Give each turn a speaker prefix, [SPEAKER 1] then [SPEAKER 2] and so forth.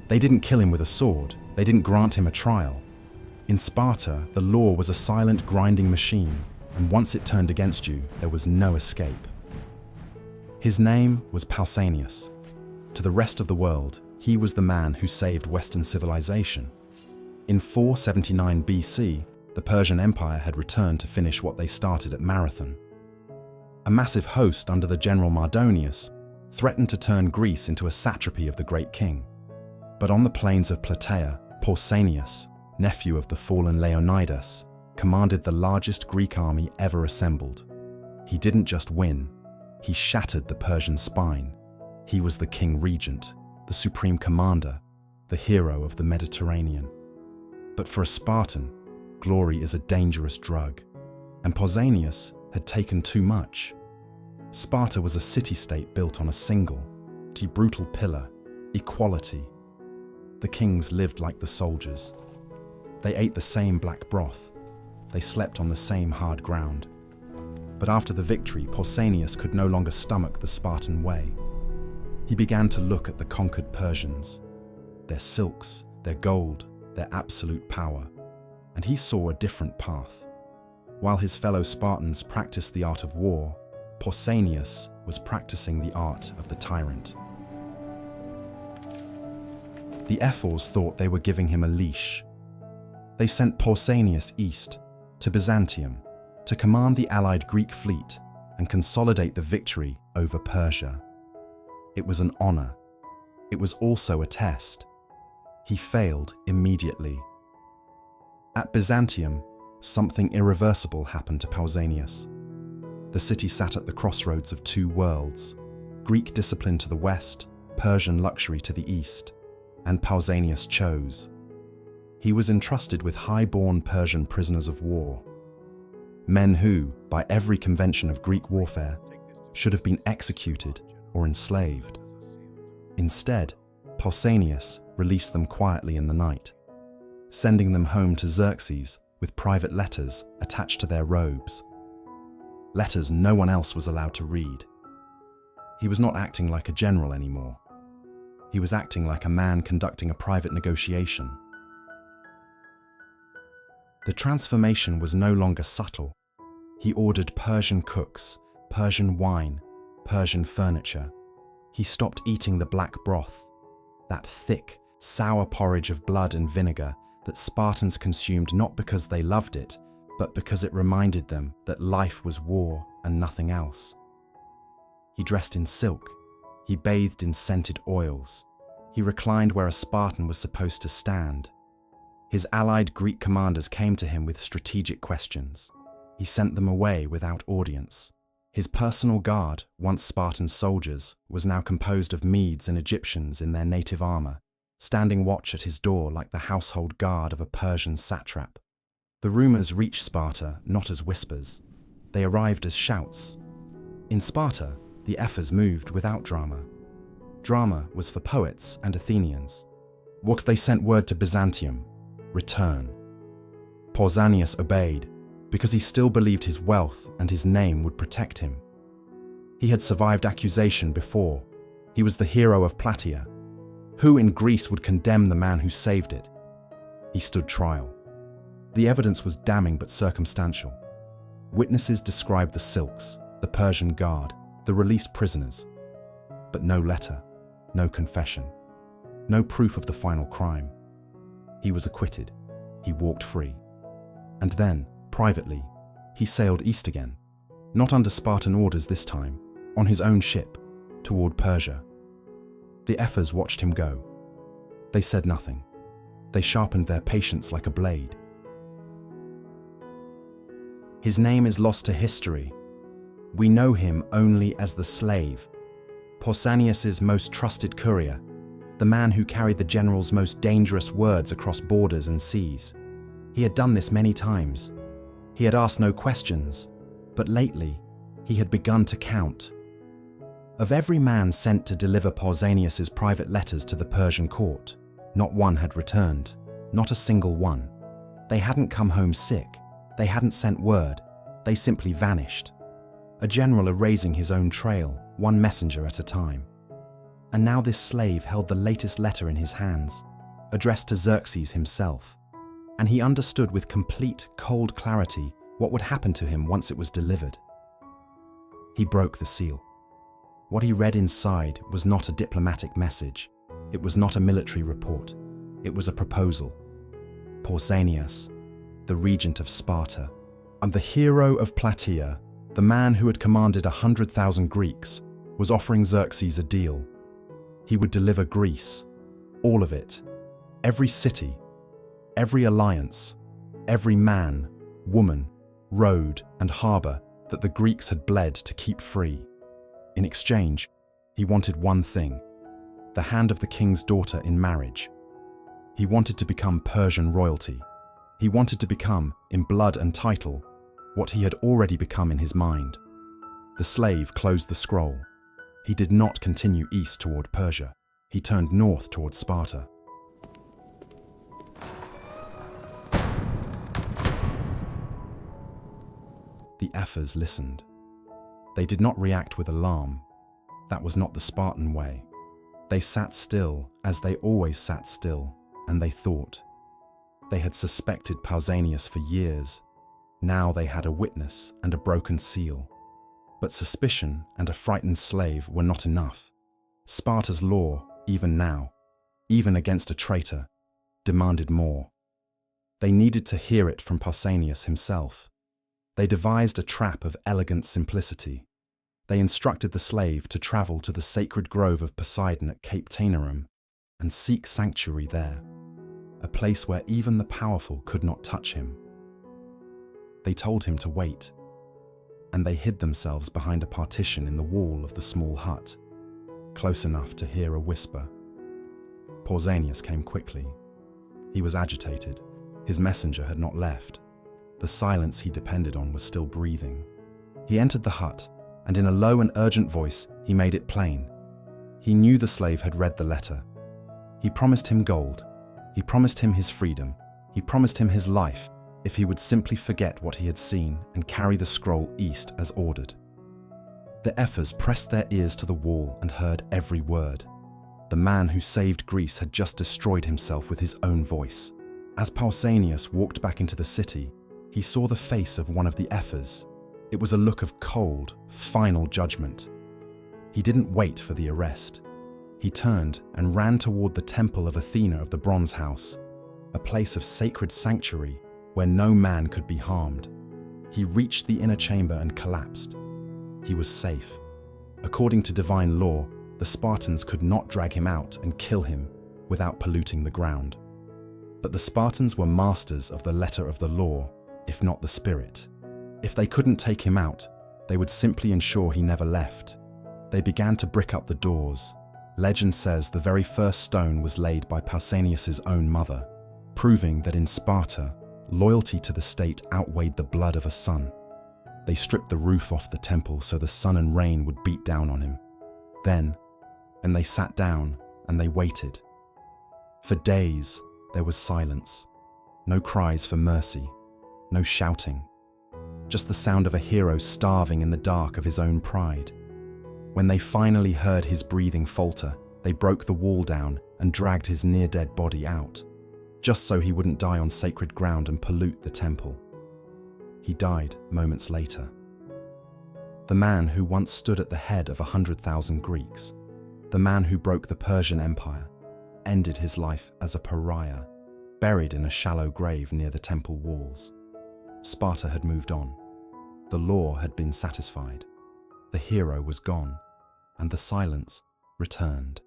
[SPEAKER 1] They didn't kill him with a sword. They didn't grant him a trial. In Sparta, the law was a silent, grinding machine, and once it turned against you, there was no escape. His name was Pausanias. To the rest of the world, he was the man who saved Western civilization. In 479 BC, the Persian Empire had returned to finish what they started at Marathon. A massive host under the general Mardonius threatened to turn Greece into a satrapy of the great king. But on the plains of Plataea, Pausanias, nephew of the fallen Leonidas, commanded the largest Greek army ever assembled. He didn't just win, he shattered the Persian spine. He was the king regent, the supreme commander, the hero of the Mediterranean. But for a Spartan, glory is a dangerous drug, and Pausanias had taken too much. Sparta was a city-state built on a single, brutal pillar: equality. The kings lived like the soldiers. They ate the same black broth. They slept on the same hard ground. But after the victory, Pausanias could no longer stomach the Spartan way. He began to look at the conquered Persians, their silks, their gold, their absolute power, and he saw a different path. While his fellow Spartans practiced the art of war, Pausanias was practicing the art of the tyrant. The Ephors thought they were giving him a leash. They sent Pausanias east, to Byzantium, to command the allied Greek fleet and consolidate the victory over Persia. It was an honor. It was also a test. He failed immediately. At Byzantium, something irreversible happened to Pausanias. The city sat at the crossroads of two worlds: Greek discipline to the west, Persian luxury to the east, and Pausanias chose. He was entrusted with high-born Persian prisoners of war, men who, by every convention of Greek warfare, should have been executed or enslaved. Instead, Pausanias released them quietly in the night, sending them home to Xerxes with private letters attached to their robes. Letters no one else was allowed to read. He was not acting like a general anymore. He was acting like a man conducting a private negotiation. The transformation was no longer subtle. He ordered Persian cooks, Persian wine, Persian furniture. He stopped eating the black broth, that thick, sour porridge of blood and vinegar that Spartans consumed not because they loved it, but because it reminded them that life was war and nothing else. He dressed in silk. He bathed in scented oils. He reclined where a Spartan was supposed to stand. His allied Greek commanders came to him with strategic questions. He sent them away without audience. His personal guard, once Spartan soldiers, was now composed of Medes and Egyptians in their native armor, standing watch at his door like the household guard of a Persian satrap. The rumors reached Sparta not as whispers. They arrived as shouts. In Sparta, the Ephors moved without drama. Drama was for poets and Athenians. Once they sent word to Byzantium: return. Pausanias obeyed, because he still believed his wealth and his name would protect him. He had survived accusation before. He was the hero of Plataea. Who in Greece would condemn the man who saved it? He stood trial. The evidence was damning but circumstantial. Witnesses described the silks, the Persian guard, the released prisoners. But no letter, no confession, no proof of the final crime. He was acquitted. He walked free. And then, privately, he sailed east again, not under Spartan orders this time, on his own ship, toward Persia. The Ephors watched him go. They said nothing. They sharpened their patience like a blade. His name is lost to history. We know him only as the slave, Pausanias' most trusted courier, the man who carried the general's most dangerous words across borders and seas. He had done this many times. He had asked no questions, but lately he had begun to count. Of every man sent to deliver Pausanias' private letters to the Persian court, not one had returned, not a single one. They hadn't come home sick. They hadn't sent word. They simply vanished. A general erasing his own trail, one messenger at a time. And now this slave held the latest letter in his hands, addressed to Xerxes himself, and he understood with complete, cold clarity what would happen to him once it was delivered. He broke the seal. What he read inside was not a diplomatic message. It was not a military report. It was a proposal. Pausanias, the regent of Sparta, and the hero of Plataea, the man who had commanded 100,000 Greeks, was offering Xerxes a deal. He would deliver Greece, all of it, every city, every alliance, every man, woman, road, and harbour that the Greeks had bled to keep free. In exchange, he wanted one thing: the hand of the king's daughter in marriage. He wanted to become Persian royalty. He wanted to become, in blood and title, what he had already become in his mind. The slave closed the scroll. He did not continue east toward Persia. He turned north toward Sparta. The ephors listened. They did not react with alarm. That was not the Spartan way. They sat still, as they always sat still, and they thought. They had suspected Pausanias for years. Now they had a witness and a broken seal. But suspicion and a frightened slave were not enough. Sparta's law, even now, even against a traitor, demanded more. They needed to hear it from Pausanias himself. They devised a trap of elegant simplicity. They instructed the slave to travel to the sacred grove of Poseidon at Cape Taenarum and seek sanctuary there, a place where even the powerful could not touch him. They told him to wait, and they hid themselves behind a partition in the wall of the small hut, close enough to hear a whisper. Pausanias came quickly. He was agitated. His messenger had not left. The silence he depended on was still breathing. He entered the hut, and in a low and urgent voice, he made it plain. He knew the slave had read the letter. He promised him gold. He promised him his freedom. He promised him his life if he would simply forget what he had seen and carry the scroll east as ordered. The ephors pressed their ears to the wall and heard every word. The man who saved Greece had just destroyed himself with his own voice. As Pausanias walked back into the city, he saw the face of one of the ephors. It was a look of cold, final judgment. He didn't wait for the arrest. He turned and ran toward the temple of Athena of the Bronze House, a place of sacred sanctuary where no man could be harmed. He reached the inner chamber and collapsed. He was safe. According to divine law, the Spartans could not drag him out and kill him without polluting the ground. But the Spartans were masters of the letter of the law, if not the spirit. If they couldn't take him out, they would simply ensure he never left. They began to brick up the doors. Legend says the very first stone was laid by Pausanias' own mother, proving that in Sparta, loyalty to the state outweighed the blood of a son. They stripped the roof off the temple so the sun and rain would beat down on him. Then they sat down and they waited. For days, there was silence. No cries for mercy, no shouting. Just the sound of a hero starving in the dark of his own pride. When they finally heard his breathing falter, they broke the wall down and dragged his near-dead body out, just so he wouldn't die on sacred ground and pollute the temple. He died moments later. The man who once stood at the head of 100,000 Greeks, the man who broke the Persian Empire, ended his life as a pariah, buried in a shallow grave near the temple walls. Sparta had moved on. The law had been satisfied. The hero was gone, and the silence returned.